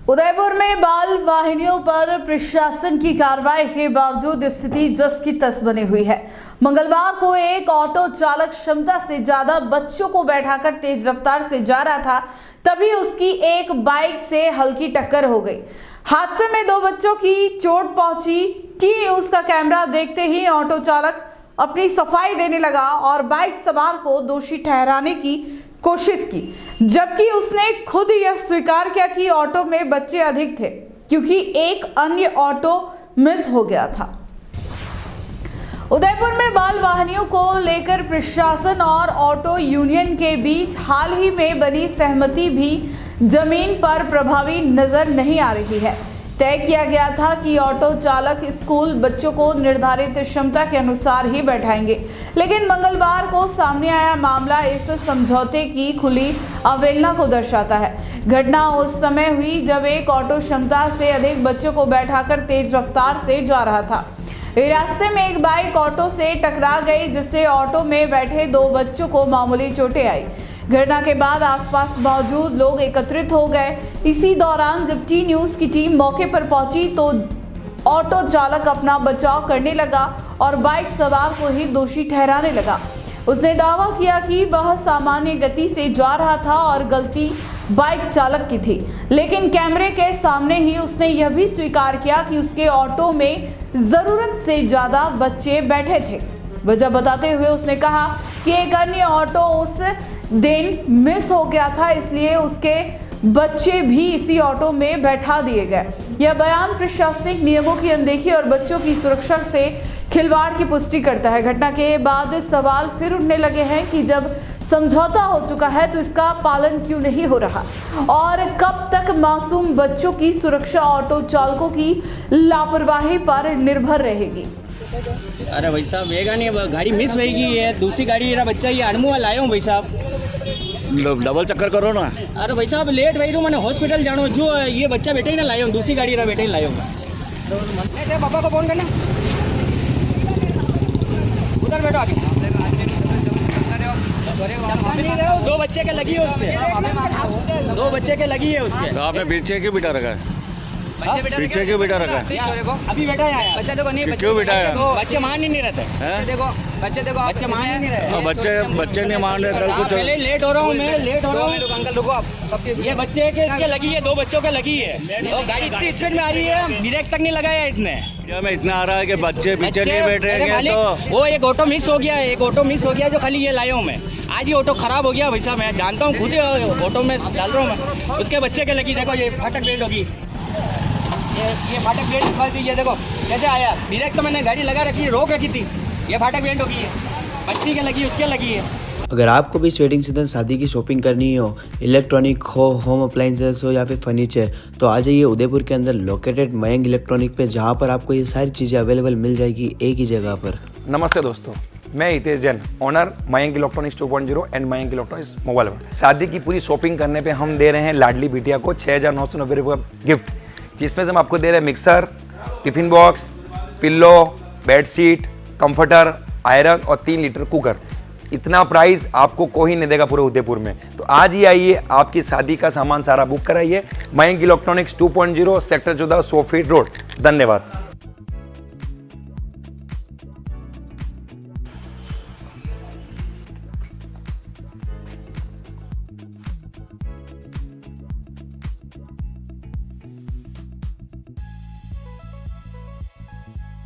उदयपुर में बाल वाहिनियों पर प्रशासन की कार्रवाई के बावजूद स्थिति जस की तस बनी हुई है। मंगलवार को एक ऑटो चालक क्षमता से ज्यादा बच्चों को बैठाकर तेज रफ्तार से जा रहा था, तभी उसकी एक बाइक से हल्की टक्कर हो गई। हादसे में 2 बच्चों की चोट पहुंची। टी न्यूज का कैमरा देखते ही ऑटो चालक अपनी सफाई देने लगा और बाइक सवार को दोषी ठहराने की कोशिश की, जबकि उसने खुद यह स्वीकार किया कि ऑटो में बच्चे अधिक थे क्योंकि एक अन्य ऑटो मिस हो गया था। उदयपुर में बाल वाहनियों को लेकर प्रशासन और ऑटो यूनियन के बीच हाल ही में बनी सहमति भी जमीन पर प्रभावी नजर नहीं आ रही है। तय किया गया था कि ऑटो चालक स्कूल बच्चों को निर्धारित क्षमता के अनुसार ही बैठाएंगे, लेकिन मंगलवार को सामने आया मामला इस समझौते की खुली अवहेलना को दर्शाता है। घटना उस समय हुई जब एक ऑटो क्षमता से अधिक बच्चों को बैठाकर तेज रफ्तार से जा रहा था। रास्ते में एक बाइक ऑटो से टकरा गई, जिससे ऑटो में बैठे 2 बच्चों को मामूली चोटें आई। घटना के बाद आसपास मौजूद लोग एकत्रित हो गए। इसी दौरान जब टी न्यूज की टीम मौके पर पहुंची तो ऑटो चालक अपना बचाव करने लगा और बाइक सवार को ही दोषी ठहराने लगा। उसने दावा किया कि वह सामान्य गति से जा रहा था और गलती बाइक चालक की थी, लेकिन कैमरे के सामने ही उसने यह भी स्वीकार किया कि उसके ऑटो में जरूरत से ज्यादा बच्चे बैठे थे। वजह बताते हुए उसने कहा कि एक अन्य ऑटो उस दिन मिस हो गया था, इसलिए उसके बच्चे भी इसी ऑटो में बैठा दिए गए। यह बयान प्रशासनिक नियमों की अनदेखी और बच्चों की सुरक्षा से खिलवाड़ की पुष्टि करता है। घटना के बाद सवाल फिर उठने लगे हैं कि जब समझौता हो चुका है तो इसका पालन क्यों नहीं हो रहा और कब तक मासूम बच्चों की सुरक्षा ऑटो चालकों की लापरवाही पर निर्भर रहेगी। अरे भाई साहब वेगा नहीं, गाड़ी मिस होगी है, दूसरी गाड़ी मेरा बच्चा ये अनमुआ लाया हूँ भाई साहब। डबल चक्कर करो ना। अरे भाई साहब लेट वही मैंने हॉस्पिटल जानो, जो ये बच्चा बैठे ही ना लाया हूँ, दूसरी गाड़ी बैठे ही लाया हूँ। पापा को फोन करना, उधर बैठो आगे। 2 बच्चे के लगी है उसके, 2 बच्चे के लगी है उसके। तो आपने पीछे क्यों बिठा रखा है? पीछे क्यों बिठा रखा है? अभी बैठा है बच्चे देखो नहीं, क्यों बिठाया? बच्चे मान ही नहीं रहते। देखो बच्चे मान ही नहीं रहे। बच्चे नहीं मान रहे। कल कुछ पहले लेट हो रहा हूँ मैं, लेट हो रहा हूँ। अंकल रुको आप सबके। ये बच्चे के इसके लगी है, 2 बच्चों के लगी है। गाड़ी इतनी स्पीड में आ रही है, ब्रेक तक नहीं लगाया इसने। में इतना आ रहा है कि बच्चे पीछे नहीं बैठ रहे हैं। तो वो एक ऑटो मिस हो गया है, एक ऑटो मिस हो गया जो खाली ये लाया हूँ मैं। आज ये ऑटो खराब हो गया भाई साहब, मैं जानता हूँ, खुद ही ऑटो में डाल रहा हूँ मैं। उसके बच्चे के लगी, देखो ये फाटक बेल्ट होगी, ये फाटक बेल्ट निकाल दीजिए। देखो कैसे आया, ब्रेक तो मैंने गाड़ी लगा रखी, रोक रखी थी, ये फाटक बेल्ट होगी है, बच्ची के लगी, उसके लगी है। अगर आपको भी इस वेडिंग सीजन शादी की शॉपिंग करनी हो, इलेक्ट्रॉनिक हो, होम अप्लाइंसेस हो या फिर फर्नीचर, तो आ जाइए उदयपुर के अंदर लोकेटेड मयंक इलेक्ट्रॉनिक पे, जहाँ पर आपको ये सारी चीज़ें अवेलेबल मिल जाएगी एक ही जगह पर। नमस्ते दोस्तों, मैं Hitesh Jain, owner Mayank electronics 2.0 and Mayank electronics mobile world. शादी की पूरी शॉपिंग करने पे हम दे रहे हैं लाडली बिटिया को 6,990 रुपये का गिफ्ट, जिसमें से हम आपको दे रहे हैं mixer, tiffin box, pillow, bedsheet, comforter, iron और 3 लीटर कुकर। इतना प्राइस आपको कोई नहीं देगा पूरे उदयपुर में। तो आज ही आइए, आपकी शादी का सामान सारा बुक कराइए। Mayank electronics 2.0 sector 14 100 feet road. धन्यवाद।